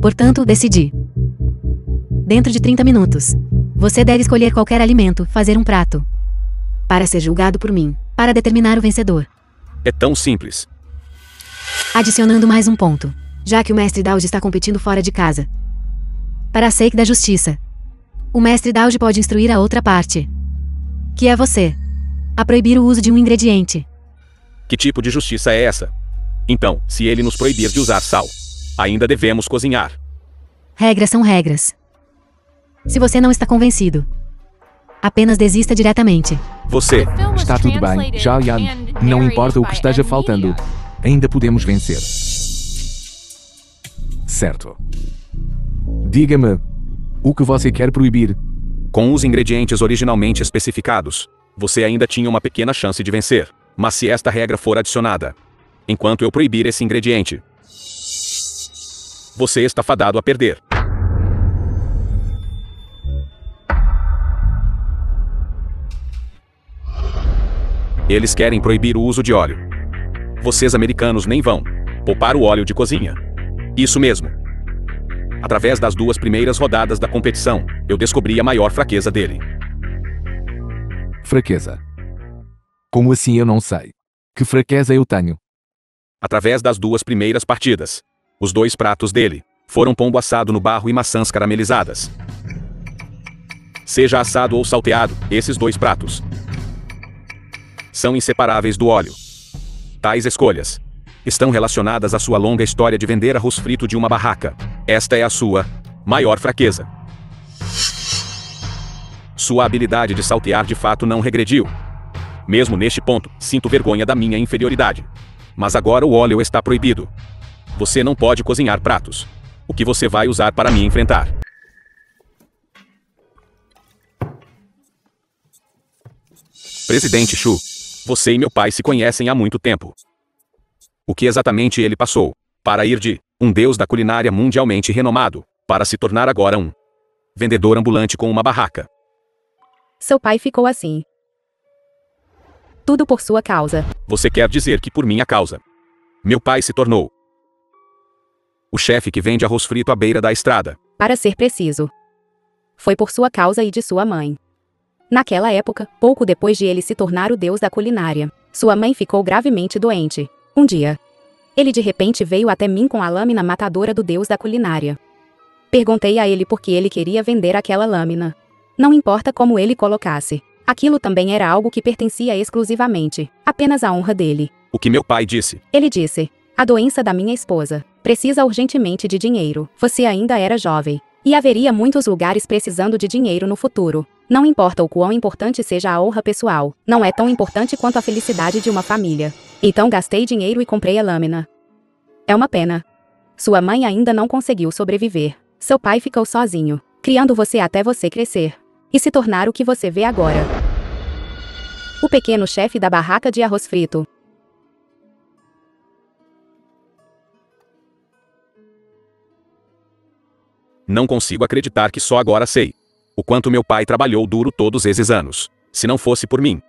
Portanto, decidi. Dentro de 30 minutos, você deve escolher qualquer alimento, fazer um prato, para ser julgado por mim, para determinar o vencedor. É tão simples. Adicionando mais um ponto, já que o mestre Daudi está competindo fora de casa. Para a sake da justiça, o mestre Daudi pode instruir a outra parte, que é você, a proibir o uso de um ingrediente. Que tipo de justiça é essa? Então, se ele nos proibir de usar sal, ainda devemos cozinhar. Regras são regras. Se você não está convencido, apenas desista diretamente. Você. Está tudo bem, Jalian. Não importa o que esteja faltando. Ainda podemos vencer. Certo. Diga-me, o que você quer proibir? Com os ingredientes originalmente especificados, você ainda tinha uma pequena chance de vencer. Mas se esta regra for adicionada, enquanto eu proibir esse ingrediente, você está fadado a perder. Eles querem proibir o uso de óleo. Vocês americanos nem vão poupar o óleo de cozinha. Isso mesmo. Através das 2 primeiras rodadas da competição, eu descobri a maior fraqueza dele. Fraqueza? Como assim eu não sei? Que fraqueza eu tenho? Através das 2 primeiras partidas, os 2 pratos dele foram pombo assado no barro e maçãs caramelizadas. Seja assado ou salteado, esses 2 pratos são inseparáveis do óleo. Tais escolhas estão relacionadas à sua longa história de vender arroz frito de uma barraca. Esta é a sua maior fraqueza. Sua habilidade de saltear de fato não regrediu. Mesmo neste ponto, sinto vergonha da minha inferioridade. Mas agora o óleo está proibido. Você não pode cozinhar pratos. O que você vai usar para me enfrentar? Presidente Shu, você e meu pai se conhecem há muito tempo. O que exatamente ele passou para ir de um deus da culinária mundialmente renomado para se tornar agora um vendedor ambulante com uma barraca? Seu pai ficou assim. Tudo por sua causa. Você quer dizer que por minha causa, meu pai se tornou o chefe que vende arroz frito à beira da estrada? Para ser preciso, foi por sua causa e de sua mãe. Naquela época, pouco depois de ele se tornar o deus da culinária, sua mãe ficou gravemente doente. Um dia, ele de repente veio até mim com a lâmina matadora do deus da culinária. Perguntei a ele por que ele queria vender aquela lâmina. Não importa como ele colocasse. Aquilo também era algo que pertencia exclusivamente, apenas à honra dele. O que meu pai disse? Ele disse: a doença da minha esposa precisa urgentemente de dinheiro. Você ainda era jovem. E haveria muitos lugares precisando de dinheiro no futuro. Não importa o quão importante seja a honra pessoal, não é tão importante quanto a felicidade de uma família. Então gastei dinheiro e comprei a lâmina. É uma pena. Sua mãe ainda não conseguiu sobreviver. Seu pai ficou sozinho, criando você até você crescer e se tornar o que você vê agora. O pequeno chefe da barraca de arroz frito. Não consigo acreditar que só agora sei o quanto meu pai trabalhou duro todos esses anos. Se não fosse por mim,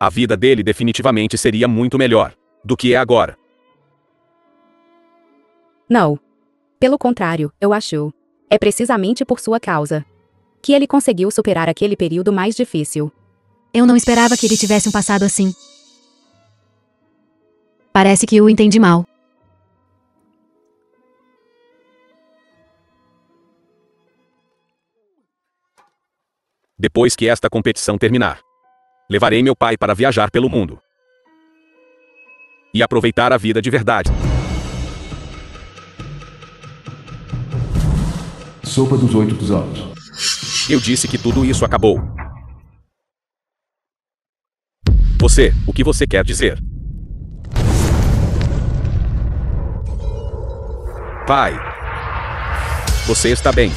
a vida dele definitivamente seria muito melhor do que é agora. Não. Pelo contrário, eu acho. É precisamente por sua causa que ele conseguiu superar aquele período mais difícil. Eu não esperava que ele tivesse um passado assim. Parece que o entendi mal. Depois que esta competição terminar, levarei meu pai para viajar pelo mundo e aproveitar a vida de verdade. Sopa dos 8 tesouros. Eu disse que tudo isso acabou. O que você quer dizer? Pai. Você está bem.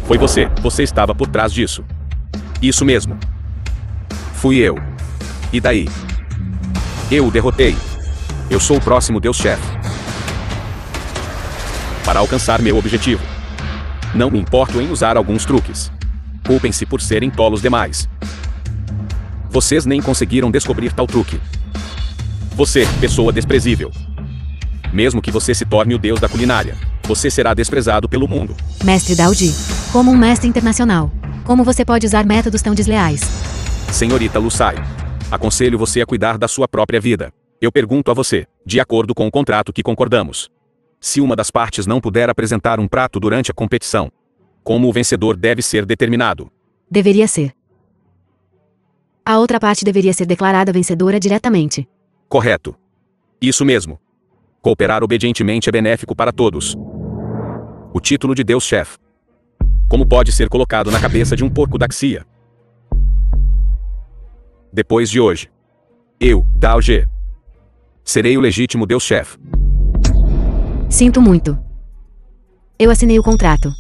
Foi você estava por trás disso. Isso mesmo. Fui eu. E daí? Eu o derrotei. Eu sou o próximo Deus-chefe. Para alcançar meu objetivo. Não me importo em usar alguns truques. Culpem-se por serem tolos demais. Vocês nem conseguiram descobrir tal truque. Você, pessoa desprezível. Mesmo que você se torne o deus da culinária, você será desprezado pelo mundo. Mestre Daudi, como um mestre internacional, como você pode usar métodos tão desleais? Senhorita Lusai, aconselho você a cuidar da sua própria vida. Eu pergunto a você, de acordo com o contrato que concordamos. Se uma das partes não puder apresentar um prato durante a competição, como o vencedor deve ser determinado? Deveria ser. A outra parte deveria ser declarada vencedora diretamente. Correto. Isso mesmo. Cooperar obedientemente é benéfico para todos. O título de Deus-chefe. Como pode ser colocado na cabeça de um porco Daxia? Depois de hoje, eu, Daoge, serei o legítimo Deus-chefe. Sinto muito. Eu assinei o contrato.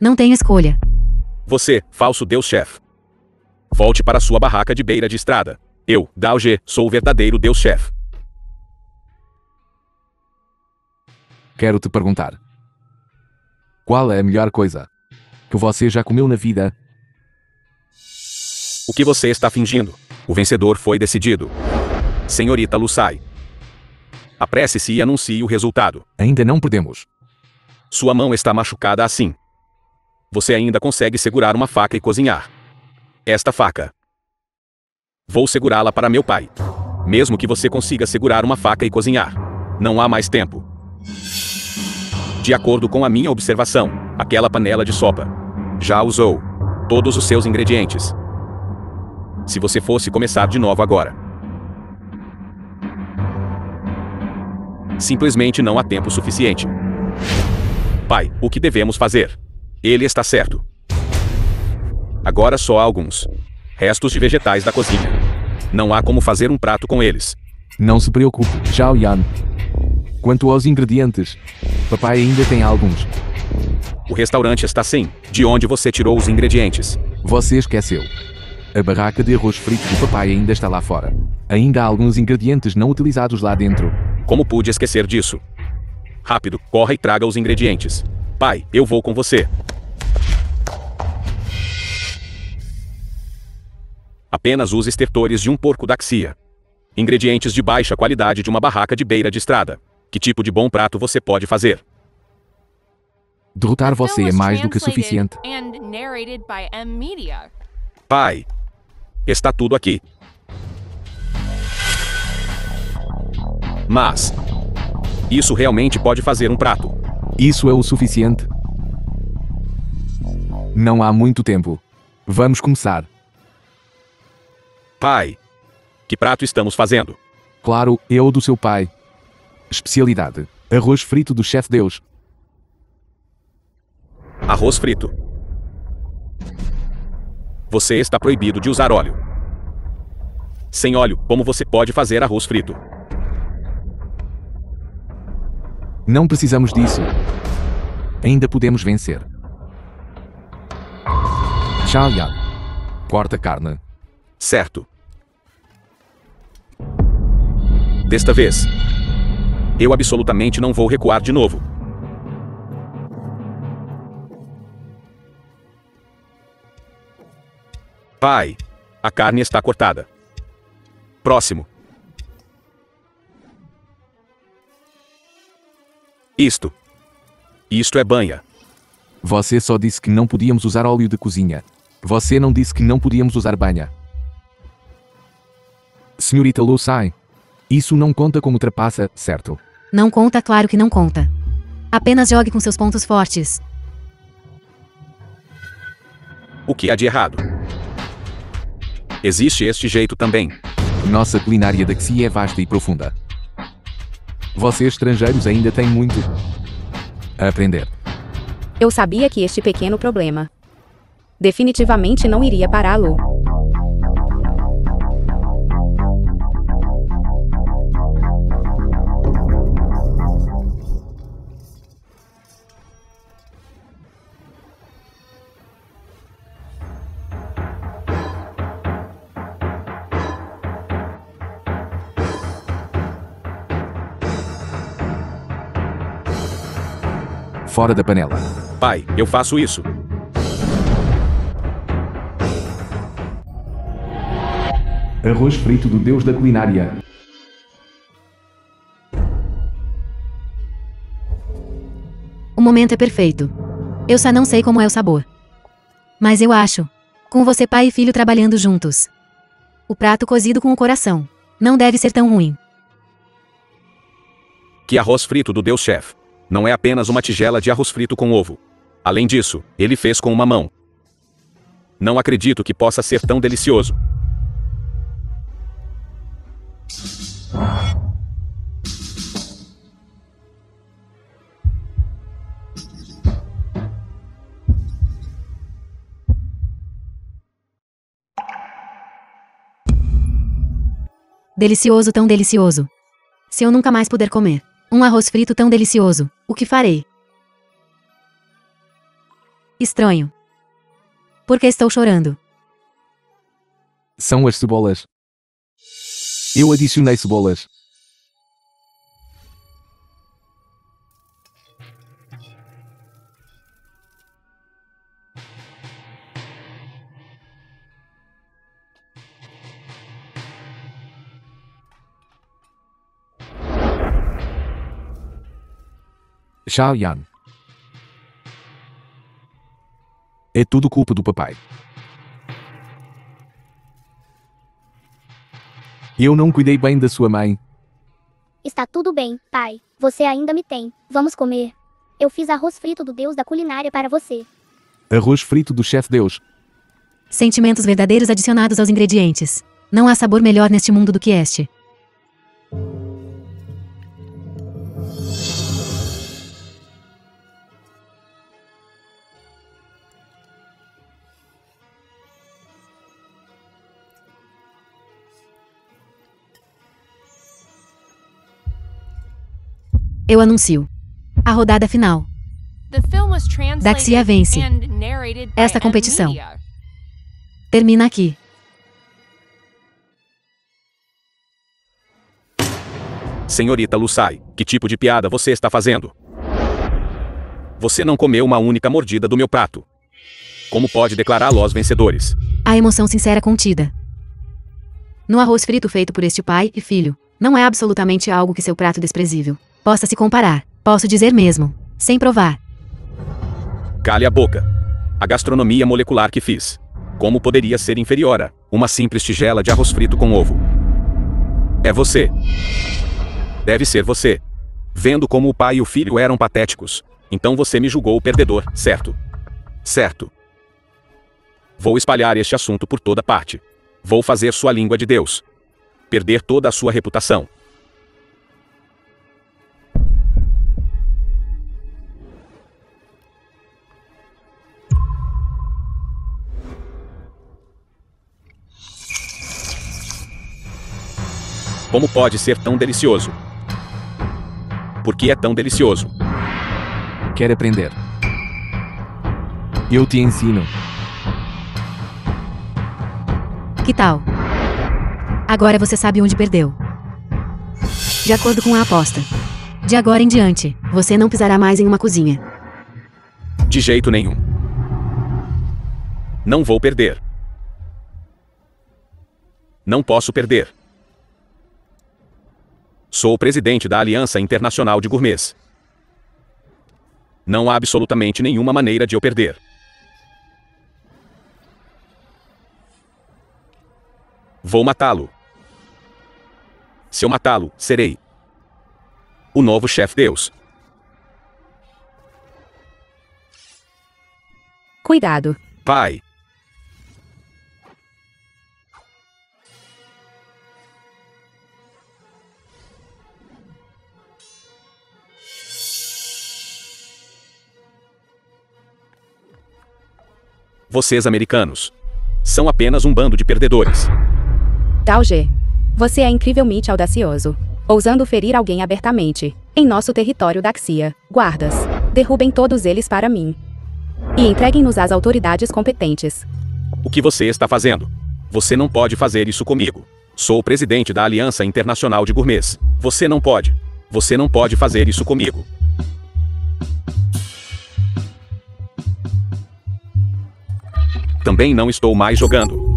Não tenho escolha. Você, falso Deus-chefe. Volte para sua barraca de beira de estrada. Eu, Daoge, sou o verdadeiro Deus-chefe. Quero te perguntar. Qual é a melhor coisa que você já comeu na vida? O que você está fingindo? O vencedor foi decidido. Senhorita Lusai. Apresse-se e anuncie o resultado. Ainda não perdemos. Sua mão está machucada assim. Você ainda consegue segurar uma faca e cozinhar. Esta faca. Vou segurá-la para meu pai. Mesmo que você consiga segurar uma faca e cozinhar. Não há mais tempo. De acordo com a minha observação, aquela panela de sopa já usou todos os seus ingredientes. Se você fosse começar de novo agora. Simplesmente não há tempo suficiente. Pai, o que devemos fazer? Ele está certo. Agora só há alguns restos de vegetais da cozinha. Não há como fazer um prato com eles. Não se preocupe, Zhao Yan. Quanto aos ingredientes, papai ainda tem alguns. O restaurante está sem. De onde você tirou os ingredientes? Você esqueceu. A barraca de arroz frito do papai ainda está lá fora. Ainda há alguns ingredientes não utilizados lá dentro. Como pude esquecer disso? Rápido, corra e traga os ingredientes. Pai, eu vou com você. Apenas use estertores de um porco Daxia. Ingredientes de baixa qualidade de uma barraca de beira de estrada. Que tipo de bom prato você pode fazer? Derrotar você é mais do que suficiente. And narrated by M Media. Pai, está tudo aqui. Mas isso realmente pode fazer um prato. Isso é o suficiente? Não há muito tempo. Vamos começar. Pai, que prato estamos fazendo? Claro, é o do seu pai. Especialidade: arroz frito do chefe Deus. Arroz frito. Você está proibido de usar óleo. Sem óleo, como você pode fazer arroz frito? Não precisamos disso. Ainda podemos vencer. Zhao Yan. Corta carne. Certo. Desta vez, eu absolutamente não vou recuar de novo. Pai, a carne está cortada. Próximo. Isto é banha. Você só disse que não podíamos usar óleo de cozinha. Você não disse que não podíamos usar banha. Senhorita Lusai, isso não conta como trapaça, certo? Não conta, claro que não conta. Apenas jogue com seus pontos fortes. O que há de errado? Existe este jeito também. Nossa culinária daqui é vasta e profunda. Vocês estrangeiros ainda têm muito a aprender. Eu sabia que este pequeno problema definitivamente não iria pará-lo. Fora da panela. Pai, eu faço isso. Arroz frito do deus da culinária. O momento é perfeito. Eu só não sei como é o sabor. Mas eu acho. Com você pai e filho trabalhando juntos. O prato cozido com o coração. Não deve ser tão ruim. Que arroz frito do Deus Chef. Não é apenas uma tigela de arroz frito com ovo. Além disso, ele fez com uma mão. Não acredito que possa ser tão delicioso. Delicioso, tão delicioso. Se eu nunca mais puder comer um arroz frito tão delicioso, o que farei? Estranho. Por que estou chorando? São as cebolas. Eu adicionei cebolas. Xiaoyan. É tudo culpa do papai. Eu não cuidei bem da sua mãe. Está tudo bem, pai. Você ainda me tem. Vamos comer. Eu fiz arroz frito do deus da culinária para você. Arroz frito do chefe Deus. Sentimentos verdadeiros adicionados aos ingredientes. Não há sabor melhor neste mundo do que este. Eu anuncio a rodada final. The film was translated Daxia vence and narrated by esta M competição. Media. Termina aqui. Senhorita Lusai, que tipo de piada você está fazendo? Você não comeu uma única mordida do meu prato. Como pode declará-los vencedores? A emoção sincera contida. No arroz frito feito por este pai e filho, não é absolutamente algo que seu prato desprezível possa se comparar. Posso dizer mesmo, sem provar. Cale a boca. A gastronomia molecular que fiz. Como poderia ser inferior a uma simples tigela de arroz frito com ovo? É você. Deve ser você. Vendo como o pai e o filho eram patéticos, então você me julgou o perdedor, certo? Certo. Vou espalhar este assunto por toda parte. Vou fazer sua língua de Deus perder toda a sua reputação. Como pode ser tão delicioso? Por que é tão delicioso? Quer aprender? Eu te ensino. Que tal? Agora você sabe onde perdeu. De acordo com a aposta. De agora em diante, você não pisará mais em uma cozinha. De jeito nenhum. Não vou perder. Não posso perder. Sou o presidente da Aliança Internacional de Gourmets. Não há absolutamente nenhuma maneira de eu perder. Vou matá-lo. Se eu matá-lo, serei o novo chefe Deus. Cuidado. Pai. Vocês americanos são apenas um bando de perdedores. Dalge. Você é incrivelmente audacioso. Ousando ferir alguém abertamente. Em nosso território Daxia. Guardas. Derrubem todos eles para mim. E entreguem-nos às autoridades competentes. O que você está fazendo? Você não pode fazer isso comigo. Sou o presidente da Aliança Internacional de Gourmets. Você não pode. Você não pode fazer isso comigo. Também não estou mais jogando.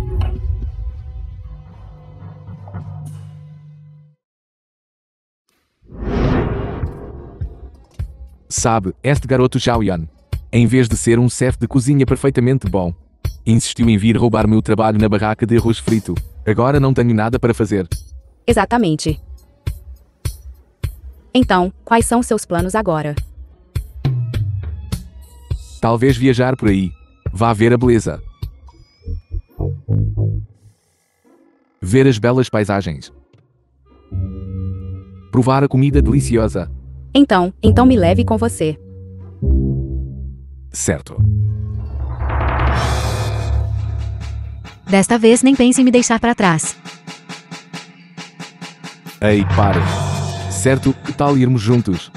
Sabe, este garoto Xiaoyan, em vez de ser um chefe de cozinha perfeitamente bom, insistiu em vir roubar meu trabalho na barraca de arroz frito. Agora não tenho nada para fazer. Exatamente. Então, quais são seus planos agora? Talvez viajar por aí. Vá ver a beleza. Ver as belas paisagens. Provar a comida deliciosa. Então me leve com você. Certo. Desta vez nem pense em me deixar para trás. Ei, pare. Certo, que tal irmos juntos?